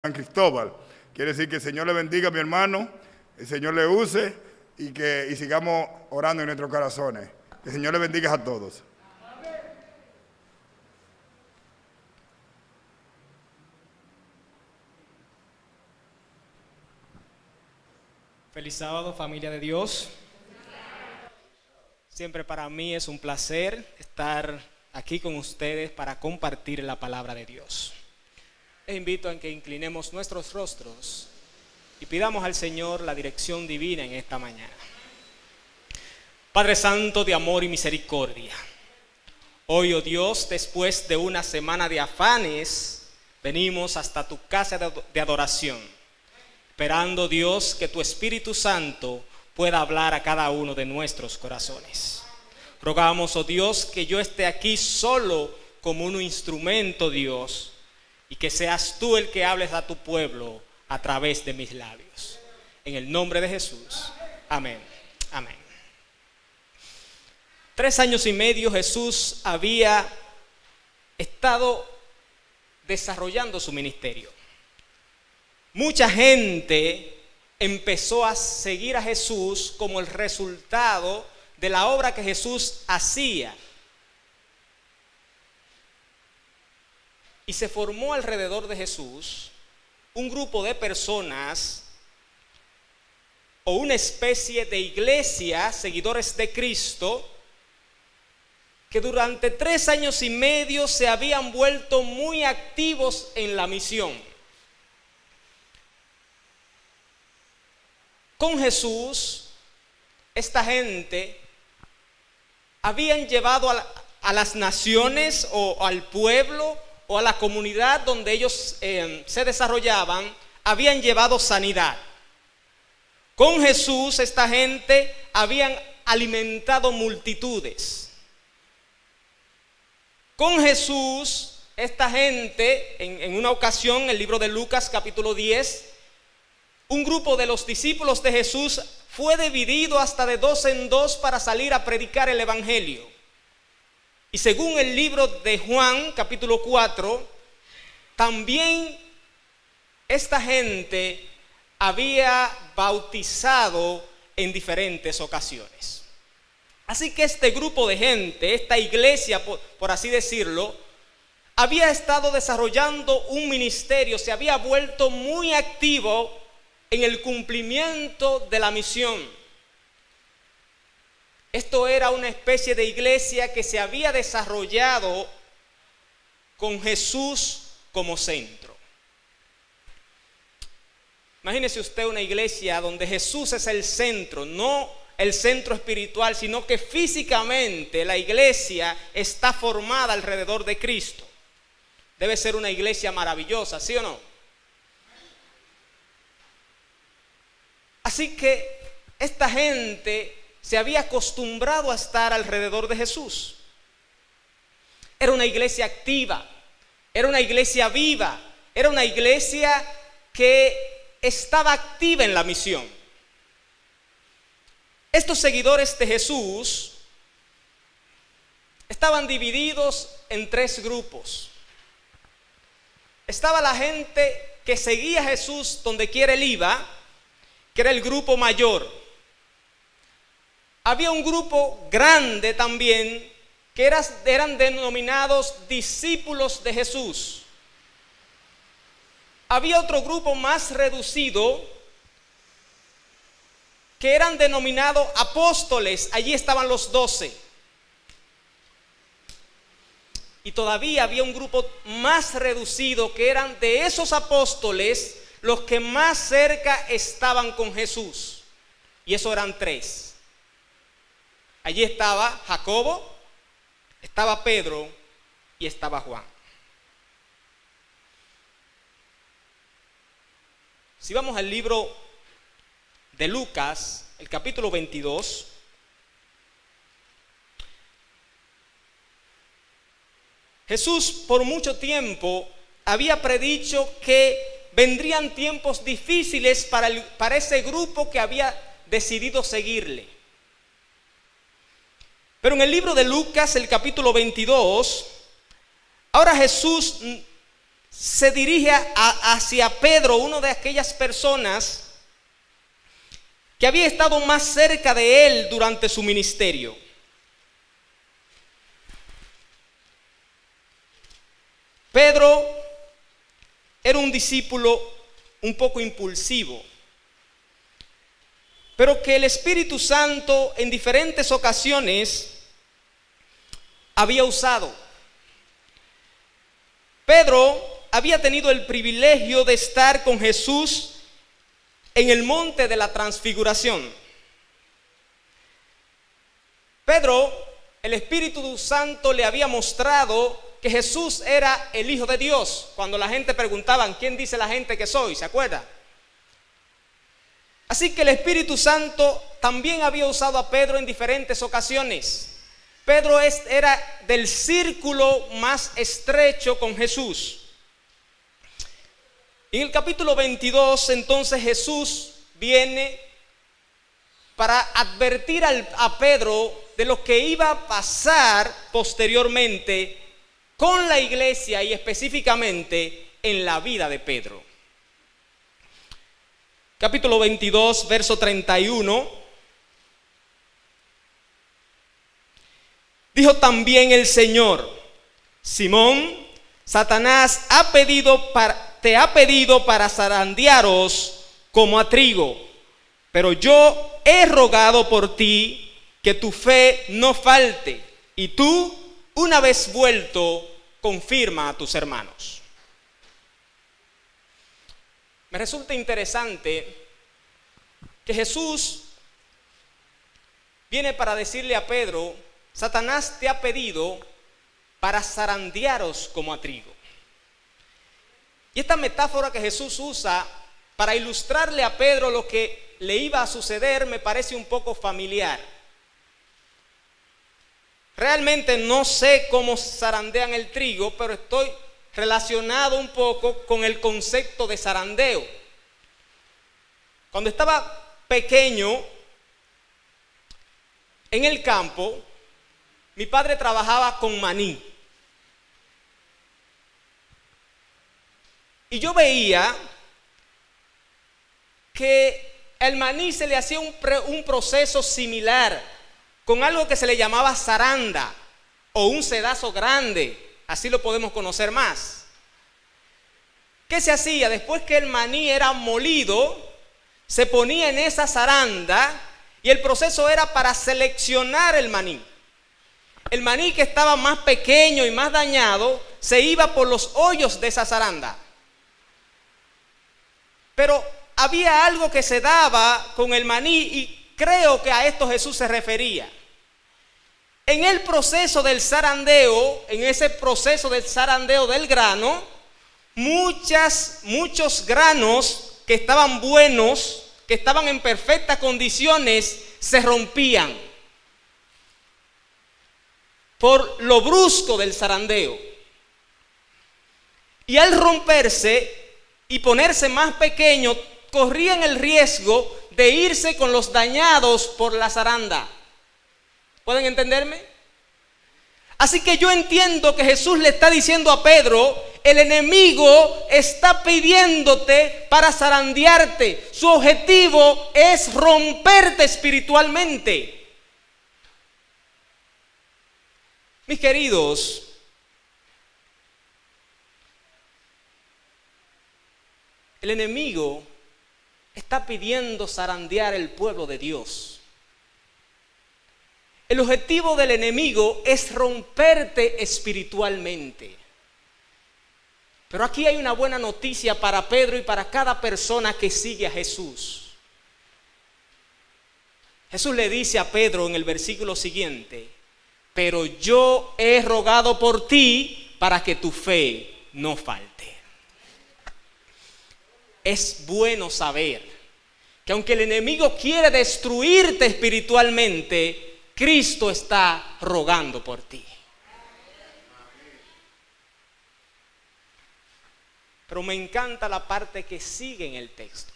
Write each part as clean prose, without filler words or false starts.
San Cristóbal. Quiere decir que el Señor le bendiga a mi hermano, el Señor le use y sigamos orando en nuestros corazones. Que el Señor le bendiga a todos. Feliz sábado, familia de Dios. Siempre para mí es un placer estar aquí con ustedes para compartir la palabra de Dios. Les invito a que inclinemos nuestros rostros y pidamos al Señor la dirección divina en esta mañana. Padre Santo de amor y misericordia, hoy, oh Dios, después de una semana de afanes, venimos hasta tu casa de adoración, esperando, Dios, que tu Espíritu Santo pueda hablar a cada uno de nuestros corazones. Rogamos, oh Dios, que yo esté aquí solo como un instrumento, Dios, y que seas tú el que hables a tu pueblo a través de mis labios. En el nombre de Jesús. Amén. Amén. 3 años y medio Jesús había estado desarrollando su ministerio. Mucha gente empezó a seguir a Jesús como el resultado de la obra que Jesús hacía. Y se formó alrededor de Jesús un grupo de personas o una especie de iglesia, seguidores de Cristo, que durante 3 años y medio se habían vuelto muy activos en la misión. Con Jesús, esta gente habían llevado a las naciones o al pueblo o a la comunidad donde ellos se desarrollaban, habían llevado sanidad. Con Jesús, esta gente habían alimentado multitudes. Con Jesús, esta gente, en una ocasión, en el libro de Lucas capítulo 10, un grupo de los discípulos de Jesús fue dividido hasta de 2 en 2 para salir a predicar el evangelio. Y según el libro de Juan, capítulo 4, también esta gente había bautizado en diferentes ocasiones. Así que este grupo de gente, esta iglesia, por así decirlo, había estado desarrollando un ministerio, se había vuelto muy activo en el cumplimiento de la misión. Esto era una especie de iglesia que se había desarrollado con Jesús como centro. Imagínese usted una iglesia donde Jesús es el centro, no el centro espiritual, sino que físicamente la iglesia está formada alrededor de Cristo. Debe ser una iglesia maravillosa, ¿sí o no? Así que esta gente se había acostumbrado a estar alrededor de Jesús. Era una iglesia activa, era una iglesia viva, era una iglesia que estaba activa en la misión. Estos seguidores de Jesús estaban divididos en 3 grupos. Estaba la gente que seguía a Jesús donde quiera él iba, que era el grupo mayor. Había un grupo grande también que eran denominados discípulos de Jesús. Había otro grupo más reducido que eran denominados apóstoles. Allí estaban los 12. Y todavía había un grupo más reducido que eran de esos apóstoles los que más cerca estaban con Jesús. Y eso eran 3. Allí estaba Jacobo, estaba Pedro y estaba Juan. Si vamos al libro de Lucas, el capítulo 22, Jesús por mucho tiempo había predicho que vendrían tiempos difíciles para ese grupo que había decidido seguirle. Pero en el libro de Lucas, el capítulo 22, ahora Jesús se dirige hacia Pedro, una de aquellas personas que había estado más cerca de él durante su ministerio. Pedro era un discípulo un poco impulsivo, pero que el Espíritu Santo en diferentes ocasiones había usado. Pedro había tenido el privilegio de estar con Jesús en el monte de la transfiguración. Pedro, el Espíritu Santo le había mostrado que Jesús era el Hijo de Dios. Cuando la gente preguntaba, ¿quién dice la gente que soy? ¿Se acuerda? Así que el Espíritu Santo también había usado a Pedro en diferentes ocasiones. Pedro era del círculo más estrecho con Jesús. En el capítulo 22, entonces Jesús viene para advertir a Pedro de lo que iba a pasar posteriormente con la iglesia y específicamente en la vida de Pedro. Capítulo 22, verso 31. Dijo también el Señor: Simón, Satanás te ha pedido para zarandearos como a trigo, pero yo he rogado por ti que tu fe no falte, y tú, una vez vuelto, confirma a tus hermanos. Me resulta interesante que Jesús viene para decirle a Pedro: Satanás te ha pedido para zarandearos como a trigo. Y esta metáfora que Jesús usa para ilustrarle a Pedro lo que le iba a suceder me parece un poco familiar. Realmente no sé cómo zarandean el trigo, pero estoy relacionado un poco con el concepto de zarandeo. Cuando estaba pequeño en el campo, mi padre trabajaba con maní. Y yo veía que el maní se le hacía un proceso similar con algo que se le llamaba zaranda o un sedazo grande, así lo podemos conocer más. ¿Qué se hacía? Después que el maní era molido, se ponía en esa zaranda y el proceso era para seleccionar el maní. El maní que estaba más pequeño y más dañado se iba por los hoyos de esa zaranda. Pero había algo que se daba con el maní y creo que a esto Jesús se refería. En el proceso del zarandeo, en ese proceso del zarandeo del grano, muchos granos que estaban buenos, que estaban en perfectas condiciones, se rompían por lo brusco del zarandeo. Y al romperse y ponerse más pequeño, corrían el riesgo de irse con los dañados por la zaranda. ¿Pueden entenderme? Así que yo entiendo que Jesús le está diciendo a Pedro: el enemigo está pidiéndote para zarandearte. Su objetivo es romperte espiritualmente. Mis queridos, el enemigo está pidiendo zarandear el pueblo de Dios. El objetivo del enemigo es romperte espiritualmente. Pero aquí hay una buena noticia para Pedro y para cada persona que sigue a Jesús. Jesús le dice a Pedro en el versículo siguiente: pero yo he rogado por ti para que tu fe no falte. Es bueno saber que aunque el enemigo quiere destruirte espiritualmente, Cristo está rogando por ti. Pero me encanta la parte que sigue en el texto.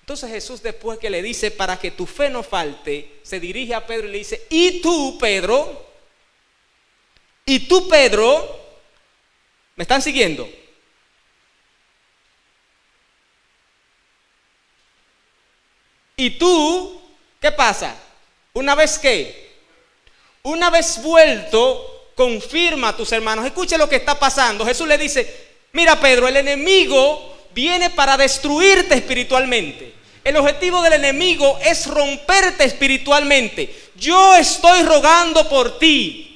Entonces Jesús, después que le dice para que tu fe no falte, se dirige a Pedro y le dice: y tú, Pedro, Y tú, Pedro, ¿me están siguiendo? Y tú, ¿qué pasa? Una vez vuelto, confirma a tus hermanos. Escuche lo que está pasando. Jesús le dice: mira, Pedro, el enemigo viene para destruirte espiritualmente. El objetivo del enemigo es romperte espiritualmente. Yo estoy rogando por ti.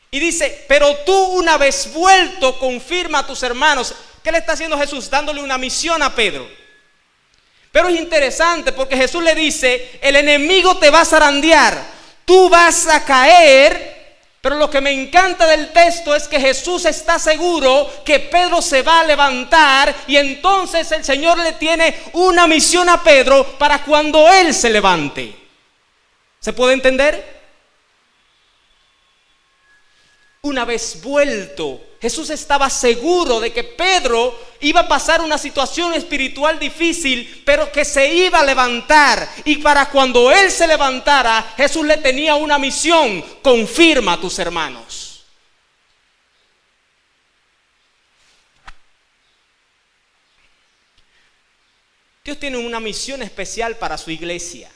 Y dice: pero tú, una vez vuelto, confirma a tus hermanos. ¿Qué le está haciendo Jesús? Dándole una misión a Pedro. Pero es interesante porque Jesús le dice: el enemigo te va a zarandear, tú vas a caer. Pero lo que me encanta del texto es que Jesús está seguro que Pedro se va a levantar, y entonces el Señor le tiene una misión a Pedro para cuando él se levante. ¿Se puede entender? Una vez vuelto, Jesús estaba seguro de que Pedro iba a pasar una situación espiritual difícil, pero que se iba a levantar. Y para cuando él se levantara, Jesús le tenía una misión: confirma a tus hermanos. Dios tiene una misión especial para su iglesia.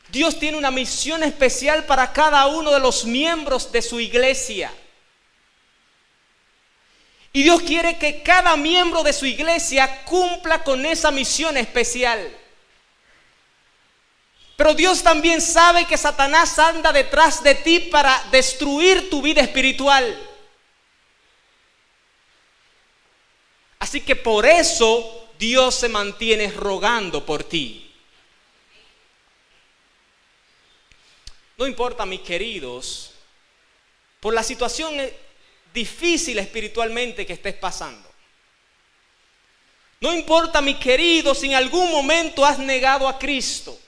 Dios tiene una misión especial para cada uno de los miembros de su iglesia. Y Dios quiere que cada miembro de su iglesia cumpla con esa misión especial. Pero Dios también sabe que Satanás anda detrás de ti para destruir tu vida espiritual. Así que por eso Dios se mantiene rogando por ti. No importa, mis queridos, por la situación difícil espiritualmente que estés pasando. No importa, mis queridos, si en algún momento has negado a Cristo.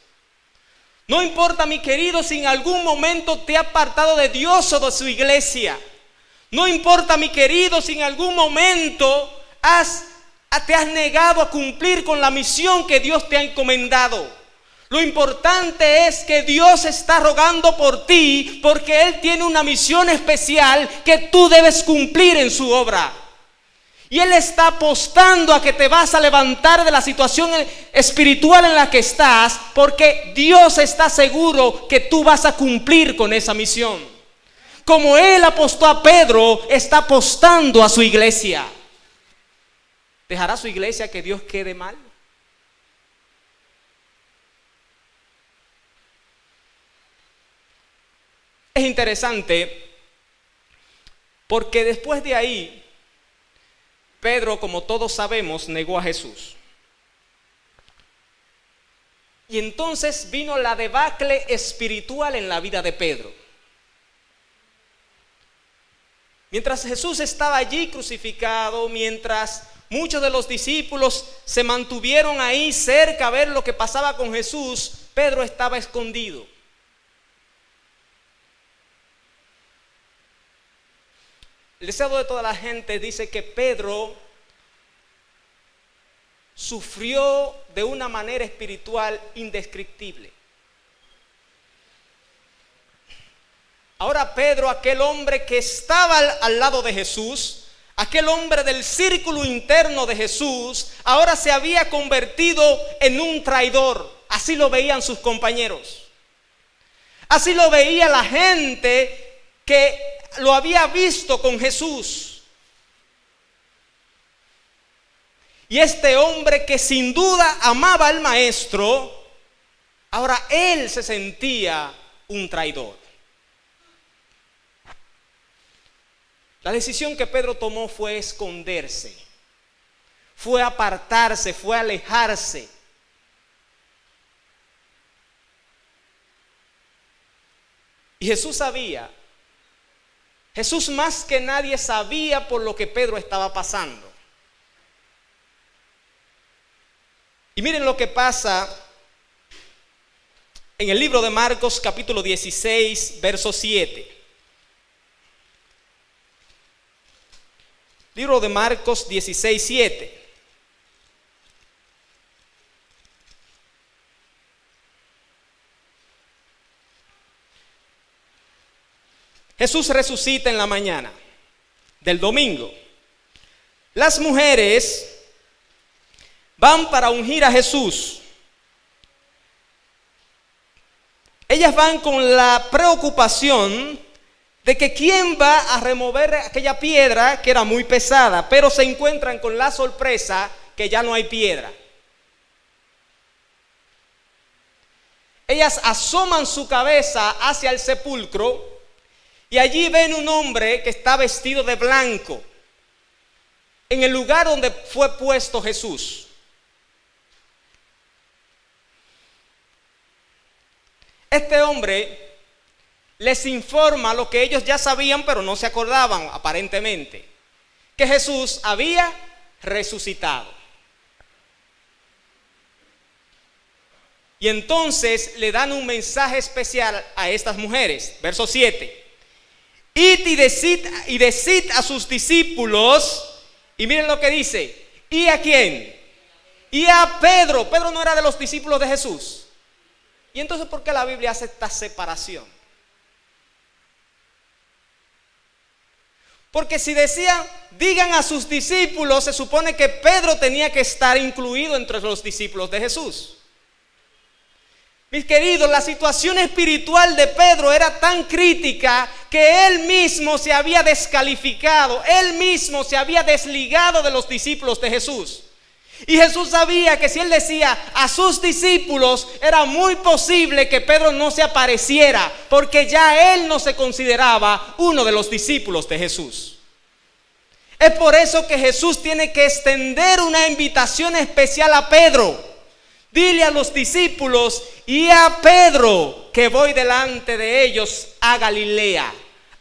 No importa, mi querido, si en algún momento te has apartado de Dios o de su iglesia. No importa, mi querido, si en algún momento te has negado a cumplir con la misión que Dios te ha encomendado. Lo importante es que Dios está rogando por ti, porque Él tiene una misión especial que tú debes cumplir en su obra. Y Él está apostando a que te vas a levantar de la situación espiritual en la que estás, porque Dios está seguro que tú vas a cumplir con esa misión. Como Él apostó a Pedro, está apostando a su iglesia. ¿Dejará su iglesia que Dios quede mal? Es interesante porque después de ahí, Pedro, como todos sabemos, negó a Jesús. Y entonces vino la debacle espiritual en la vida de Pedro. Mientras Jesús estaba allí crucificado, mientras muchos de los discípulos se mantuvieron ahí cerca a ver lo que pasaba con Jesús, Pedro estaba escondido. El deseo de toda la gente dice que Pedro sufrió de una manera espiritual indescriptible. Ahora Pedro, aquel hombre que estaba al lado de Jesús, aquel hombre del círculo interno de Jesús, ahora se había convertido en un traidor. Así lo veían sus compañeros. Así lo veía la gente que lo había visto con Jesús. Y este hombre que sin duda amaba al maestro, ahora él se sentía un traidor. La decisión que Pedro tomó fue esconderse, fue apartarse, fue alejarse. Y Jesús sabía, Jesús más que nadie sabía por lo que Pedro estaba pasando. Y miren lo que pasa en el libro de Marcos capítulo 16, verso 7. Libro de Marcos 16, 7. Jesús resucita en la mañana del domingo. Las mujeres van para ungir a Jesús. Ellas van con la preocupación de que quién va a remover aquella piedra que era muy pesada, pero se encuentran con la sorpresa que ya no hay piedra. Ellas asoman su cabeza hacia el sepulcro y allí ven un hombre que está vestido de blanco en el lugar donde fue puesto Jesús. Este hombre les informa lo que ellos ya sabían, pero no se acordaban aparentemente, que Jesús había resucitado. Y entonces le dan un mensaje especial a estas mujeres. Verso 7. Id y decid a sus discípulos, y miren lo que dice, ¿y a quién? Y a Pedro. Pedro no era de los discípulos de Jesús. Y entonces, ¿por qué la Biblia hace esta separación? Porque si decían, digan a sus discípulos, se supone que Pedro tenía que estar incluido entre los discípulos de Jesús. Mis queridos, la situación espiritual de Pedro era tan crítica que él mismo se había descalificado, él mismo se había desligado de los discípulos de Jesús. Y Jesús sabía que si él decía a sus discípulos, era muy posible que Pedro no se apareciera, porque ya él no se consideraba uno de los discípulos de Jesús. Es por eso que Jesús tiene que extender una invitación especial a Pedro. Dile a los discípulos y a Pedro que voy delante de ellos a Galilea.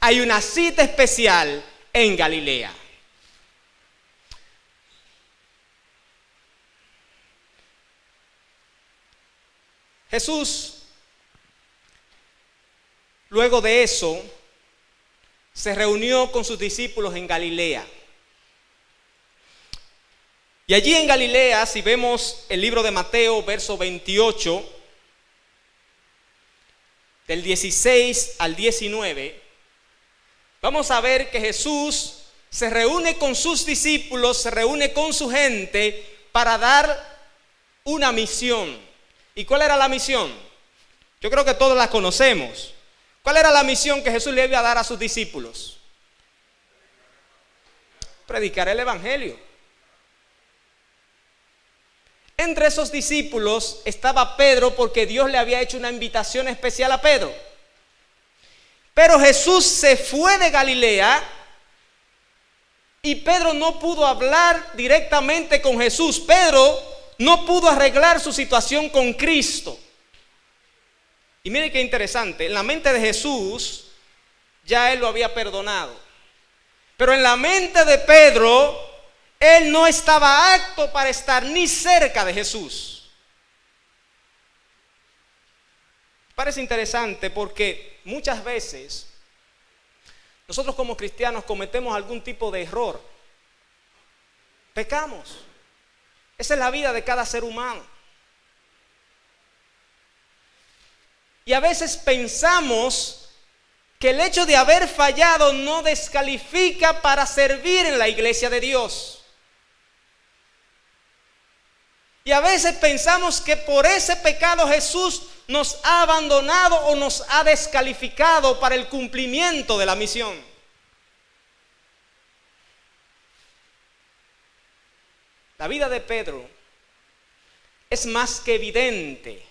Hay una cita especial en Galilea. Jesús, luego de eso, se reunió con sus discípulos en Galilea. Y allí en Galilea, si vemos el libro de Mateo, verso 28, del 16 al 19, vamos a ver que Jesús se reúne con sus discípulos, se reúne con su gente para dar una misión. ¿Y cuál era la misión? Yo creo que todos la conocemos. ¿Cuál era la misión que Jesús le iba a dar a sus discípulos? Predicar el evangelio. Entre esos discípulos estaba Pedro, porque Dios le había hecho una invitación especial a Pedro. Pero Jesús se fue de Galilea y Pedro no pudo hablar directamente con Jesús. Pedro no pudo arreglar su situación con Cristo. Y mire qué interesante, en la mente de Jesús ya él lo había perdonado. Pero en la mente de Pedro, él no estaba apto para estar ni cerca de Jesús. Parece interesante porque muchas veces nosotros como cristianos cometemos algún tipo de error. Pecamos. Esa es la vida de cada ser humano. Y a veces pensamos que el hecho de haber fallado no descalifica para servir en la iglesia de Dios. Y a veces pensamos que por ese pecado Jesús nos ha abandonado o nos ha descalificado para el cumplimiento de la misión. La vida de Pedro es más que evidente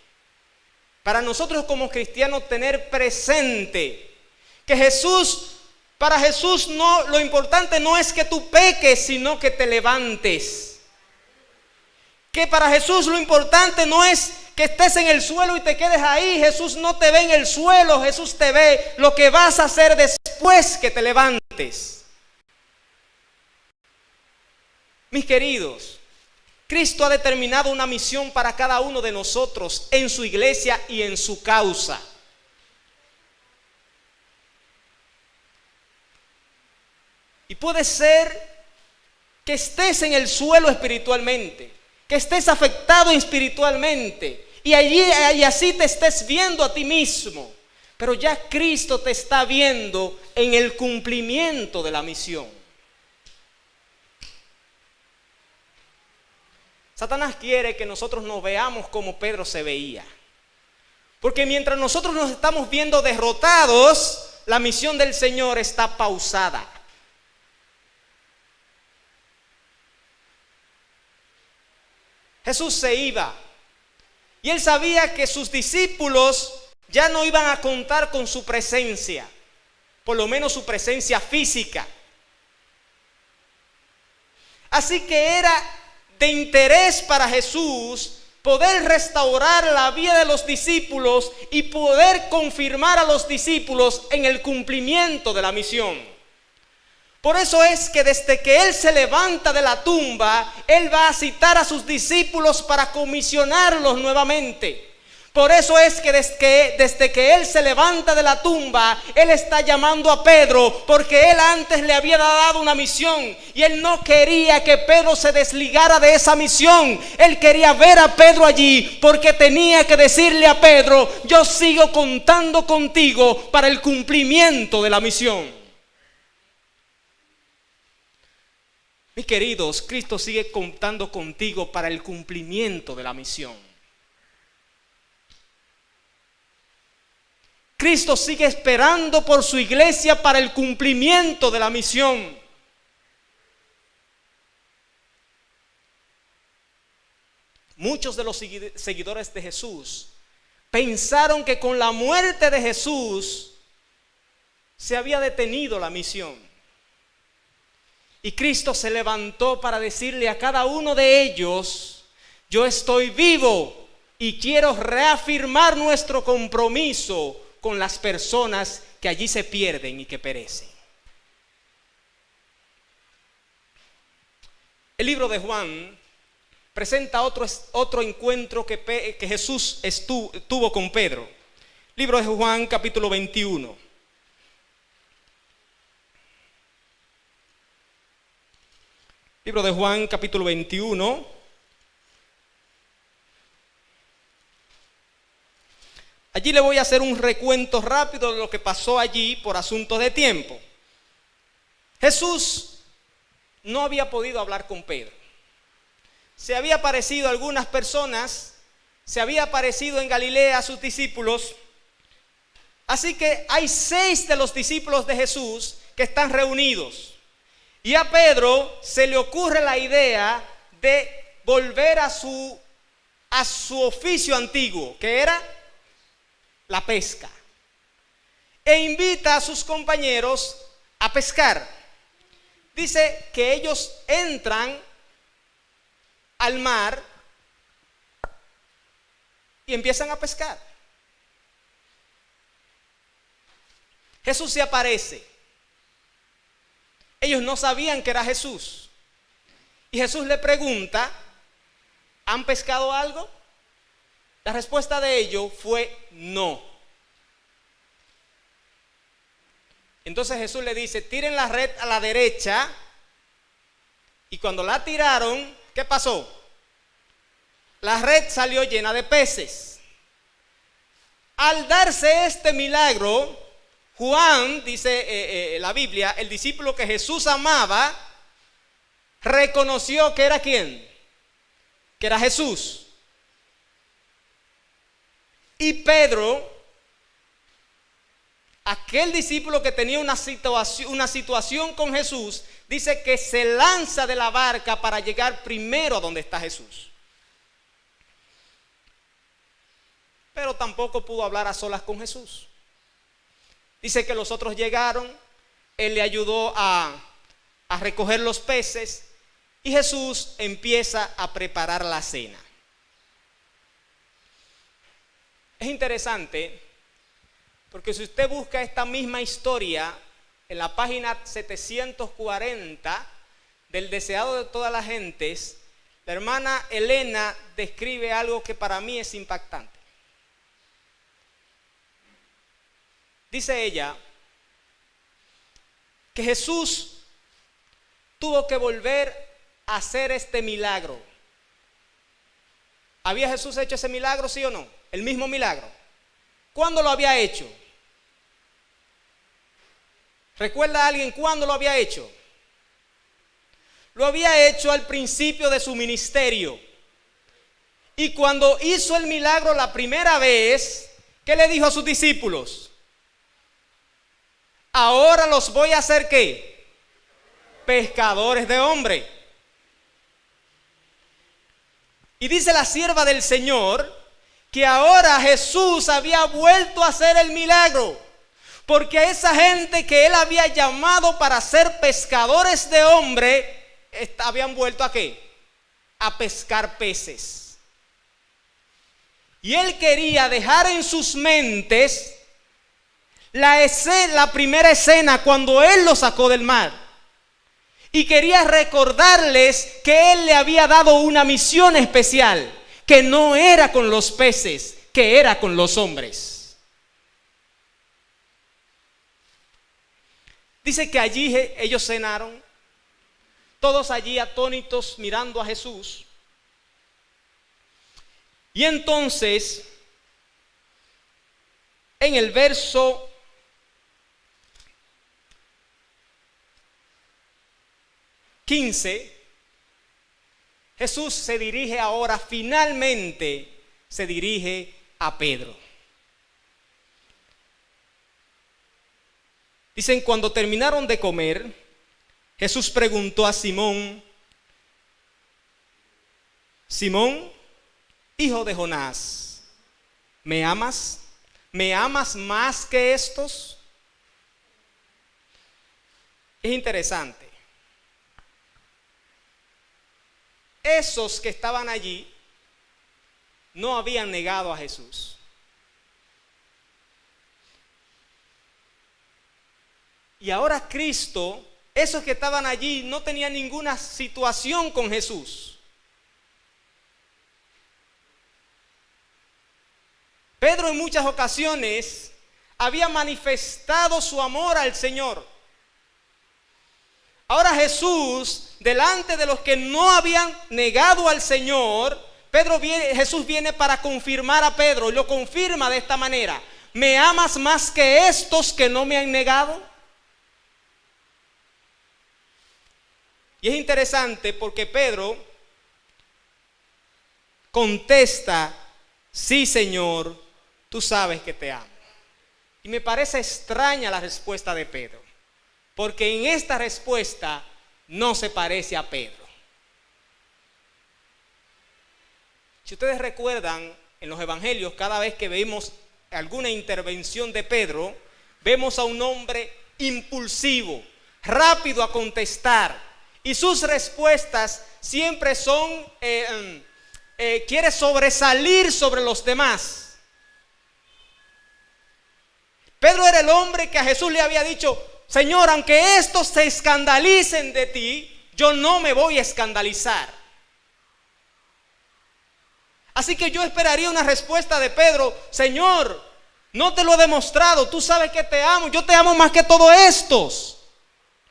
para nosotros como cristianos tener presente que para Jesús no, lo importante no es que tú peques, sino que te levantes. Que para Jesús lo importante no es que estés en el suelo y te quedes ahí. Jesús no te ve en el suelo, Jesús te ve lo que vas a hacer después que te levantes. Mis queridos, Cristo ha determinado una misión para cada uno de nosotros en su iglesia y en su causa. Y puede ser que estés en el suelo espiritualmente, que estés afectado espiritualmente y así te estés viendo a ti mismo. pero ya Cristo te está viendo en el cumplimiento de la misión. Satanás quiere que nosotros nos veamos como Pedro se veía. Porque mientras nosotros nos estamos viendo derrotados, la misión del Señor está pausada. Jesús se iba y él sabía que sus discípulos ya no iban a contar con su presencia, por lo menos su presencia física. Así que era de interés para Jesús poder restaurar la vida de los discípulos y poder confirmar a los discípulos en el cumplimiento de la misión. Por eso es que desde que Él se levanta de la tumba, Él va a citar a sus discípulos para comisionarlos nuevamente. Por eso es que desde que Él se levanta de la tumba, Él está llamando a Pedro, porque Él antes le había dado una misión y Él no quería que Pedro se desligara de esa misión. Él quería ver a Pedro allí, porque tenía que decirle a Pedro: yo sigo contando contigo para el cumplimiento de la misión. Mis queridos, Cristo sigue contando contigo para el cumplimiento de la misión. Cristo sigue esperando por su iglesia para el cumplimiento de la misión. Muchos de los seguidores de Jesús pensaron que con la muerte de Jesús se había detenido la misión. Y Cristo se levantó para decirle a cada uno de ellos: yo estoy vivo y quiero reafirmar nuestro compromiso con las personas que allí se pierden y que perecen. El libro de Juan presenta otro encuentro que Jesús tuvo con Pedro. Libro de Juan, capítulo 21. Libro de Juan, capítulo 21. Allí le voy a hacer un recuento rápido de lo que pasó allí por asuntos de tiempo. Jesús no había podido hablar con Pedro. Se había aparecido a algunas personas, se había aparecido en Galilea a sus discípulos. Así que hay 6 de los discípulos de Jesús que están reunidos. Y a Pedro se le ocurre la idea de volver a su oficio antiguo, que era la pesca. E invita a sus compañeros a pescar. Dice que ellos entran al mar y empiezan a pescar. Jesús se aparece. Ellos no sabían que era Jesús. Y Jesús le pregunta: ¿han pescado algo? La respuesta de ellos fue no. Entonces Jesús le dice: tiren la red a la derecha. Y cuando la tiraron, ¿qué pasó? La red salió llena de peces. Al darse este milagro, Juan, dice la Biblia, el discípulo que Jesús amaba, reconoció que era ¿quién? Que era Jesús. Y Pedro, aquel discípulo que tenía una situación con Jesús, dice que se lanza de la barca para llegar primero a donde está Jesús. Pero tampoco pudo hablar a solas con Jesús. Dice que los otros llegaron, él le ayudó a recoger los peces y Jesús empieza a preparar la cena. Es interesante porque si usted busca esta misma historia en la página 740 del Deseado de todas las gentes, la hermana Elena describe algo que para mí es impactante. Dice ella que Jesús tuvo que volver a hacer este milagro. ¿Había Jesús hecho ese milagro, sí o no? El mismo milagro. ¿Cuándo lo había hecho? ¿Recuerda a alguien cuándo lo había hecho? Lo había hecho al principio de su ministerio. Y cuando hizo el milagro la primera vez, ¿qué le dijo a sus discípulos? Ahora los voy a hacer ¿qué? Pescadores de hombres. Y dice la sierva del Señor que ahora Jesús había vuelto a hacer el milagro. Porque a esa gente que él había llamado para ser pescadores de hombres, habían vuelto ¿a qué? A pescar peces. Y él quería dejar en sus mentes la primera escena cuando él los sacó del mar. Y quería recordarles que él le había dado una misión especial, que no era con los peces, que era con los hombres. Dice que allí ellos cenaron, todos allí atónitos mirando a Jesús. Y entonces, en el verso 15, Jesús se dirige ahora, finalmente se dirige a Pedro. Dicen, cuando terminaron de comer, Jesús preguntó a Simón, Simón, hijo de Jonás, ¿me amas? ¿Me amas más que estos? Es interesante. Esos que estaban allí no habían negado a Jesús. Y ahora Cristo, esos que estaban allí no tenían ninguna situación con Jesús. Pedro en muchas ocasiones había manifestado su amor al Señor. Ahora Jesús, delante de los que no habían negado al Señor, Jesús viene para confirmar a Pedro y lo confirma de esta manera: ¿me amas más que estos que no me han negado? Y es interesante porque Pedro contesta: sí, Señor, tú sabes que te amo. Y me parece extraña la respuesta de Pedro, porque en esta respuesta no se parece a Pedro. Si ustedes recuerdan, en los evangelios, cada vez que vemos alguna intervención de Pedro, vemos a un hombre impulsivo, rápido a contestar, y sus respuestas siempre son, quiere sobresalir sobre los demás. Pedro era el hombre que a Jesús le había dicho: Señor, aunque estos se escandalicen de ti, yo no me voy a escandalizar. Así que yo esperaría una respuesta de Pedro: Señor, no te lo he demostrado, tú sabes que te amo, yo te amo más que todos estos.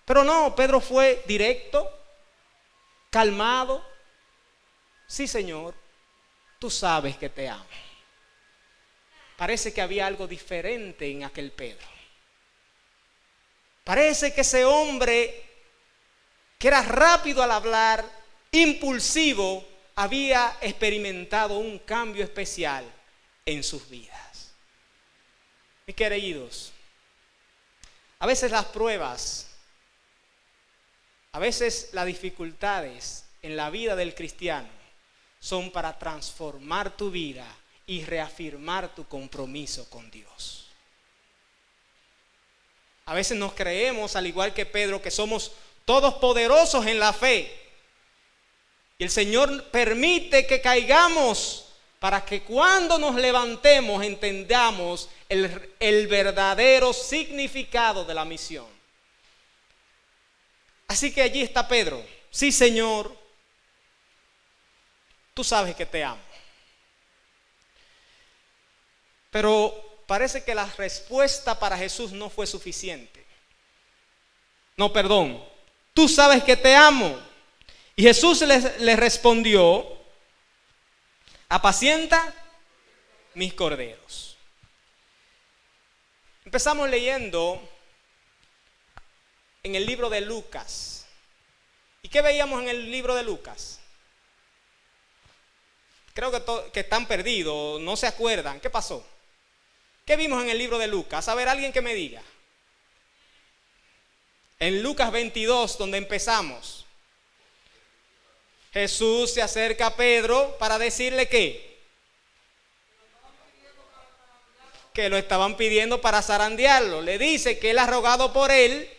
Pero no, Pedro fue directo, calmado. Sí, Señor, tú sabes que te amo. Parece que había algo diferente en aquel Pedro. Parece que ese hombre, que era rápido al hablar, impulsivo, había experimentado un cambio especial en sus vidas. Mis queridos, a veces las pruebas, a veces las dificultades en la vida del cristiano son para transformar tu vida y reafirmar tu compromiso con Dios. A veces nos creemos, al igual que Pedro, que somos todos poderosos en la fe. Y el Señor permite que caigamos para que cuando nos levantemos entendamos el verdadero significado de la misión. Así que allí está Pedro: sí, Señor, tú sabes que te amo. Pero parece que la respuesta para Jesús no fue suficiente. No, perdón, tú sabes que te amo. Y Jesús le respondió: apacienta mis corderos. Empezamos leyendo en el libro de Lucas. ¿Y qué veíamos en el libro de Lucas? Creo que están perdidos, no se acuerdan. ¿Qué pasó? ¿Qué vimos en el libro de Lucas? A ver, alguien que me diga. En Lucas 22, donde empezamos, Jesús se acerca a Pedro para decirle ¿qué? Que lo estaban pidiendo para zarandearlo. Le dice que él ha rogado por él,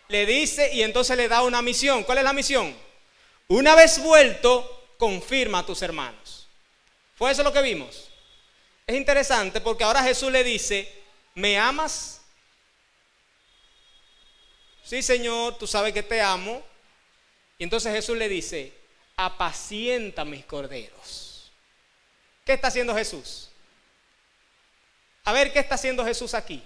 le dice, y entonces le da una misión. ¿Cuál es la misión? Una vez vuelto, confirma a tus hermanos. ¿Fue eso lo que vimos? Es interesante porque ahora Jesús le dice, ¿me amas? Sí, Señor, tú sabes que te amo. Y entonces Jesús le dice, apacienta mis corderos. ¿Qué está haciendo Jesús? A ver, ¿qué está haciendo Jesús aquí?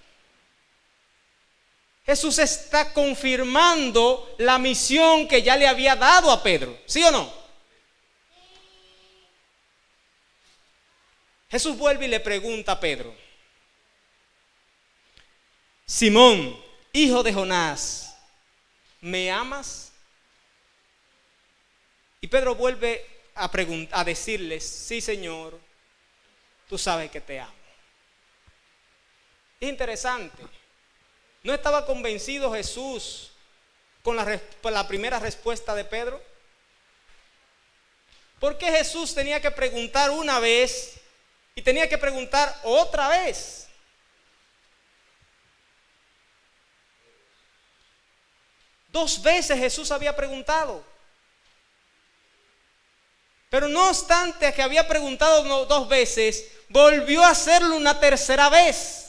Jesús está confirmando la misión que ya le había dado a Pedro. ¿Sí o no? Jesús vuelve y le pregunta a Pedro, Simón, hijo de Jonás, ¿me amas? Y Pedro vuelve a decirle, sí, Señor, tú sabes que te amo. Es interesante. ¿No estaba convencido Jesús con la primera respuesta de Pedro? ¿Por qué Jesús tenía que preguntar una vez y tenía que preguntar otra vez? Dos veces Jesús había preguntado. Pero no obstante que había preguntado dos veces, volvió a hacerlo una tercera vez.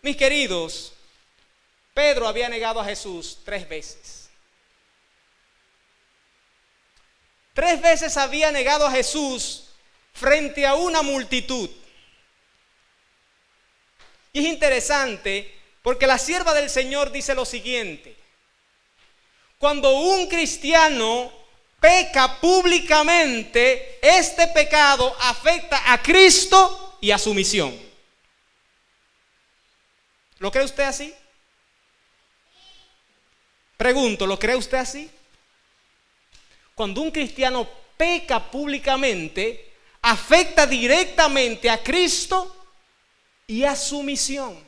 Mis queridos, Pedro había negado a Jesús 3 veces. 3 veces había negado a Jesús frente a una multitud. Y es interesante porque la sierva del Señor dice lo siguiente: cuando un cristiano peca públicamente, este pecado afecta a Cristo y a su misión. ¿Lo cree usted así? Pregunto, ¿lo cree usted así? Cuando un cristiano peca públicamente, afecta directamente a Cristo y a su misión.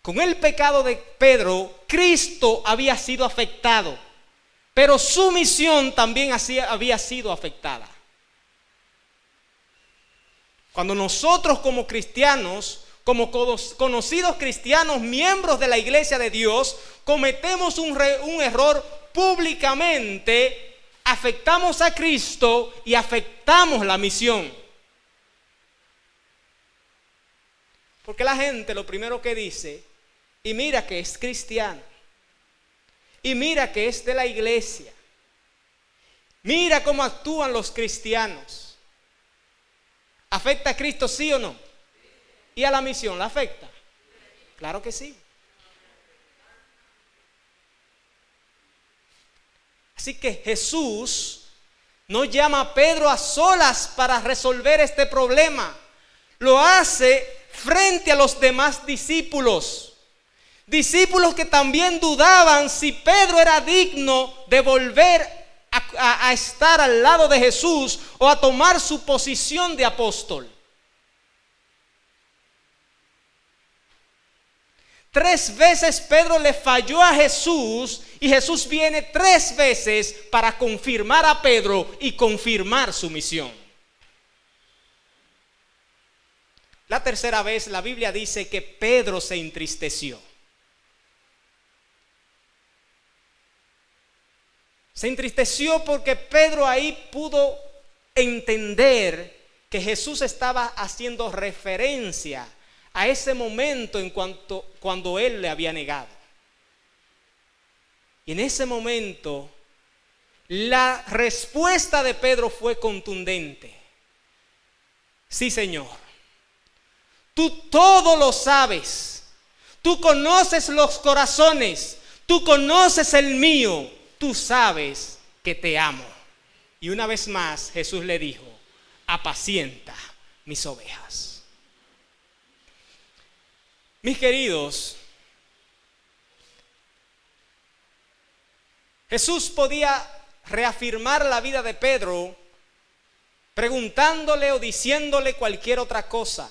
Con el pecado de Pedro, Cristo había sido afectado, pero su misión también había sido afectada. Cuando nosotros como cristianos, como conocidos cristianos, miembros de la iglesia de Dios, cometemos un error públicamente, afectamos a Cristo y afectamos la misión. Porque la gente lo primero que dice, y mira que es cristiano, y mira que es de la iglesia, mira cómo actúan los cristianos. ¿Afecta a Cristo, sí o no? ¿Y a la misión la afecta? Claro que sí. Así que Jesús no llama a Pedro a solas para resolver este problema. Lo hace frente a los demás discípulos. Discípulos que también dudaban si Pedro era digno de volver a estar al lado de Jesús o a tomar su posición de apóstol. 3 veces Pedro le falló a Jesús y Jesús viene 3 veces para confirmar a Pedro y confirmar su misión. La tercera vez la Biblia dice que Pedro se entristeció. Se entristeció porque Pedro ahí pudo entender que Jesús estaba haciendo referencia a ese momento cuando él le había negado. Y en ese momento la respuesta de Pedro fue contundente. Sí, Señor, tú todo lo sabes, tú conoces los corazones, tú conoces el mío. Tú sabes que te amo. Y una vez más Jesús le dijo, apacienta mis ovejas. Mis queridos, Jesús podía reafirmar la vida de Pedro preguntándole o diciéndole cualquier otra cosa,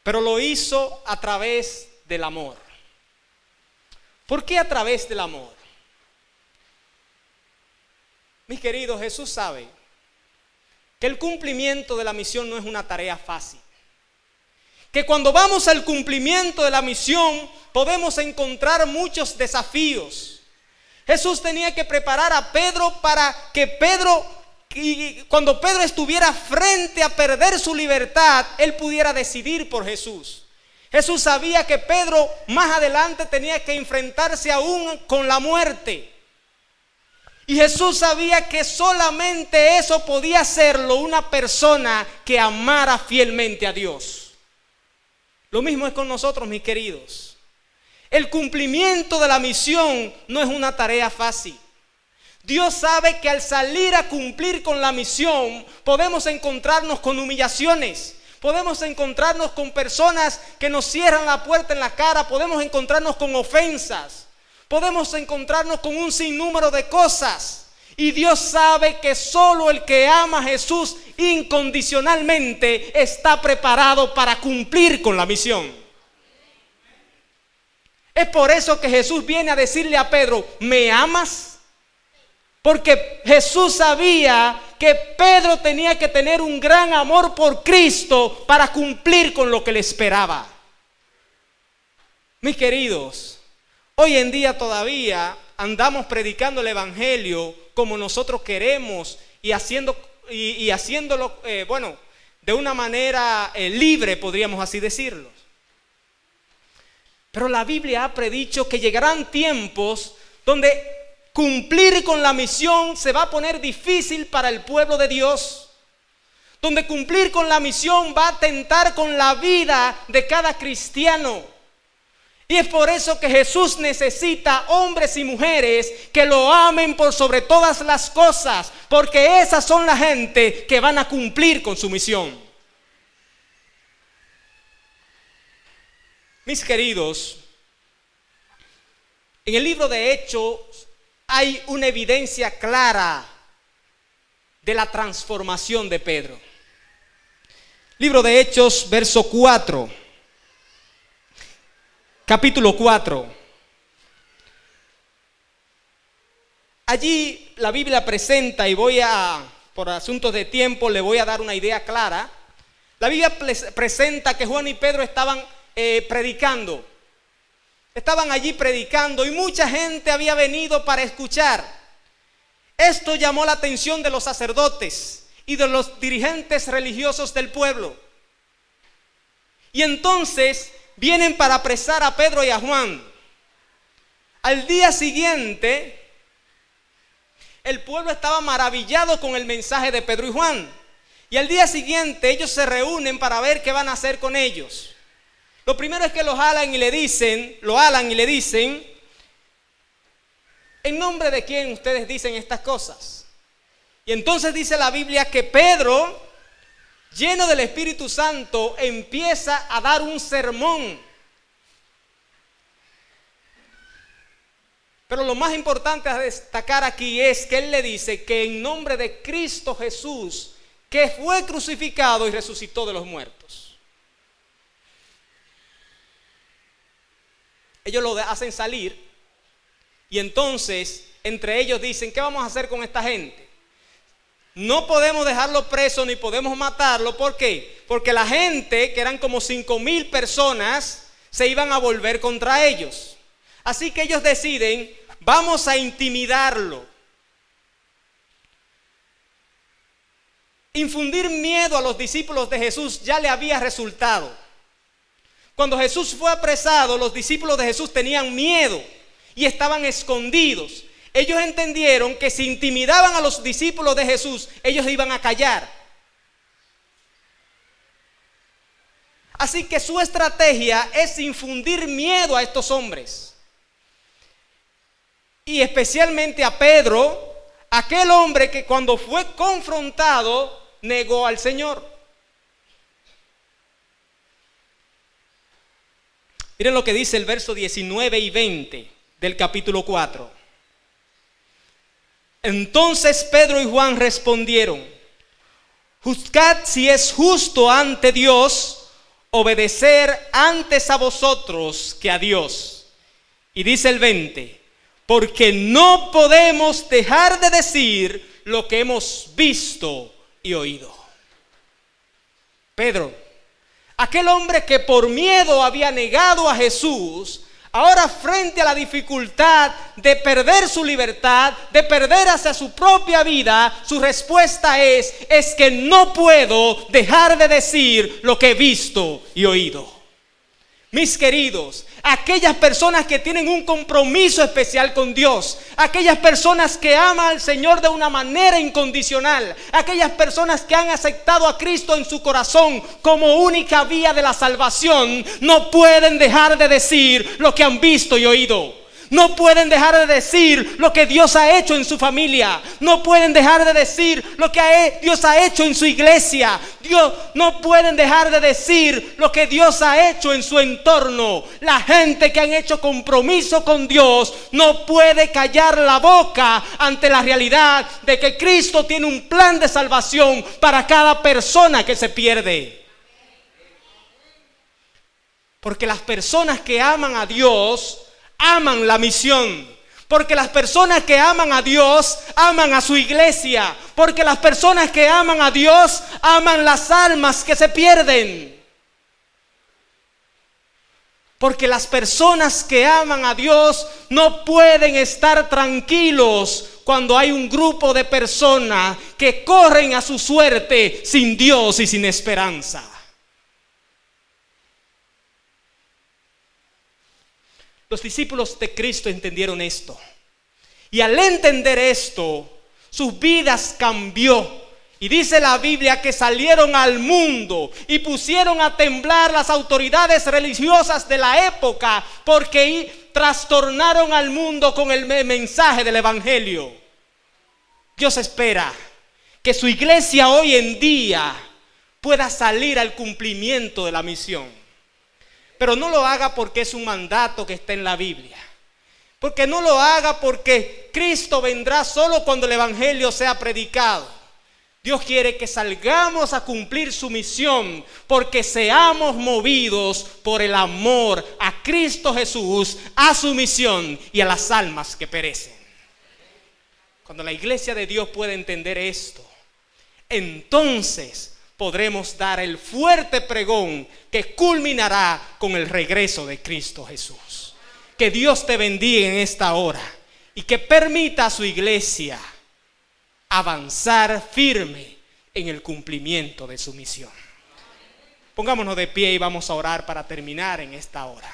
pero lo hizo a través del amor. ¿Por qué a través del amor? Mis queridos, Jesús sabe que el cumplimiento de la misión no es una tarea fácil. Que cuando vamos al cumplimiento de la misión podemos encontrar muchos desafíos. Jesús tenía que preparar a Pedro para que cuando Pedro estuviera frente a perder su libertad, él pudiera decidir por Jesús. Jesús sabía que Pedro más adelante tenía que enfrentarse aún con la muerte. Y Jesús sabía que solamente eso podía hacerlo una persona que amara fielmente a Dios. Lo mismo es con nosotros, mis queridos. El cumplimiento de la misión no es una tarea fácil. Dios sabe que al salir a cumplir con la misión podemos encontrarnos con humillaciones, podemos encontrarnos con personas que nos cierran la puerta en la cara, podemos encontrarnos con ofensas, podemos encontrarnos con un sinnúmero de cosas. Y Dios sabe que solo el que ama a Jesús incondicionalmente está preparado para cumplir con la misión. Es por eso que Jesús viene a decirle a Pedro: ¿me amas? Porque Jesús sabía que Pedro tenía que tener un gran amor por Cristo para cumplir con lo que le esperaba. Mis queridos, hoy en día todavía andamos predicando el evangelio como nosotros queremos y haciéndolo, de una manera libre, podríamos así decirlo. Pero la Biblia ha predicho que llegarán tiempos donde cumplir con la misión se va a poner difícil para el pueblo de Dios, donde cumplir con la misión va a atentar con la vida de cada cristiano. Y es por eso que Jesús necesita hombres y mujeres que lo amen por sobre todas las cosas, porque esas son la gente que van a cumplir con su misión. Mis queridos, en el libro de Hechos hay una evidencia clara de la transformación de Pedro. Libro de Hechos, verso 4. Capítulo 4. Allí la Biblia presenta, y por asuntos de tiempo, le voy a dar una idea clara. La Biblia presenta que Juan y Pedro estaban predicando. Estaban allí predicando y mucha gente había venido para escuchar. Esto llamó la atención de los sacerdotes y de los dirigentes religiosos del pueblo. Y entonces vienen para apresar a Pedro y a Juan. Al día siguiente, el pueblo estaba maravillado con el mensaje de Pedro y Juan. Y al día siguiente ellos se reúnen para ver qué van a hacer con ellos. Lo primero es que lo alan y le dicen, ¿en nombre de quién ustedes dicen estas cosas? Y entonces dice la Biblia que Pedro, lleno del Espíritu Santo, empieza a dar un sermón. Pero lo más importante a destacar aquí es que él le dice que en nombre de Cristo Jesús, que fue crucificado y resucitó de los muertos. Ellos lo hacen salir y entonces entre ellos dicen: ¿qué vamos a hacer con esta gente? No podemos dejarlo preso ni podemos matarlo. ¿Por qué? Porque la gente, que eran como 5,000 personas, se iban a volver contra ellos. Así que ellos deciden: vamos a intimidarlo. Infundir miedo a los discípulos de Jesús ya le había resultado. Cuando Jesús fue apresado, los discípulos de Jesús tenían miedo y estaban escondidos. Ellos entendieron que si intimidaban a los discípulos de Jesús, ellos iban a callar. Así que su estrategia es infundir miedo a estos hombres. Y especialmente a Pedro, aquel hombre que cuando fue confrontado negó al Señor. Miren lo que dice el verso 19 y 20 del capítulo 4. Entonces Pedro y Juan respondieron: juzgad si es justo ante Dios obedecer antes a vosotros que a Dios. Y dice el 20: porque no podemos dejar de decir lo que hemos visto y oído. Pedro, aquel hombre que por miedo había negado a Jesús, ahora frente a la dificultad de perder su libertad, de perder hacia su propia vida, su respuesta es que no puedo dejar de decir lo que he visto y oído. Mis queridos, aquellas personas que tienen un compromiso especial con Dios, aquellas personas que aman al Señor de una manera incondicional, aquellas personas que han aceptado a Cristo en su corazón como única vía de la salvación, no pueden dejar de decir lo que han visto y oído. No pueden dejar de decir lo que Dios ha hecho en su familia. No pueden dejar de decir lo que Dios ha hecho en su iglesia. No pueden dejar de decir lo que Dios ha hecho en su entorno. La gente que han hecho compromiso con Dios no puede callar la boca ante la realidad de que Cristo tiene un plan de salvación para cada persona que se pierde. Porque las personas que aman a Dios aman la misión, porque las personas que aman a Dios aman a su iglesia, porque las personas que aman a Dios aman las almas que se pierden, porque las personas que aman a Dios no pueden estar tranquilos cuando hay un grupo de personas que corren a su suerte sin Dios y sin esperanza. Los discípulos de Cristo entendieron esto. Y al entender esto, sus vidas cambió. Y dice la Biblia que salieron al mundo y pusieron a temblar las autoridades religiosas de la época, porque trastornaron al mundo con el mensaje del evangelio. Dios espera que su iglesia hoy en día pueda salir al cumplimiento de la misión. Pero no lo haga porque es un mandato que está en la Biblia. Porque no lo haga porque Cristo vendrá solo cuando el evangelio sea predicado. Dios quiere que salgamos a cumplir su misión porque seamos movidos por el amor a Cristo Jesús, a su misión y a las almas que perecen. Cuando la iglesia de Dios pueda entender esto, entonces podremos dar el fuerte pregón que culminará con el regreso de Cristo Jesús. Que Dios te bendiga en esta hora y que permita a su iglesia avanzar firme en el cumplimiento de su misión. Pongámonos de pie y vamos a orar para terminar en esta hora.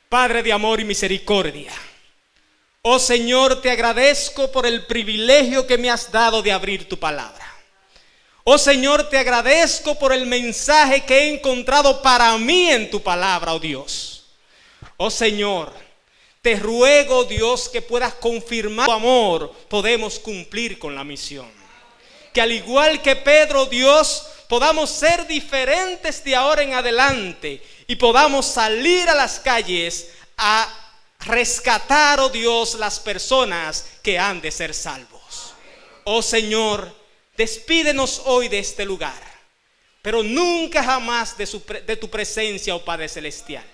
Padre de amor y misericordia, oh Señor, te agradezco por el privilegio que me has dado de abrir tu palabra. Oh Señor, te agradezco por el mensaje que he encontrado para mí en tu palabra, oh Dios. Oh Señor, te ruego, Dios, que puedas confirmar tu amor, podemos cumplir con la misión. Que al igual que Pedro, Dios, podamos ser diferentes de ahora en adelante y podamos salir a las calles a rescatar, oh Dios, las personas que han de ser salvos. Oh Señor, despídenos hoy de este lugar, pero nunca jamás de tu presencia, oh Padre Celestial.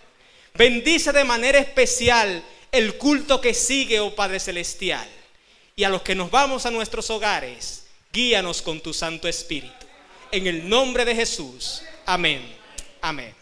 Bendice de manera especial el culto que sigue, oh Padre Celestial. Y a los que nos vamos a nuestros hogares, guíanos con tu Santo Espíritu. En el nombre de Jesús. Amén. Amén.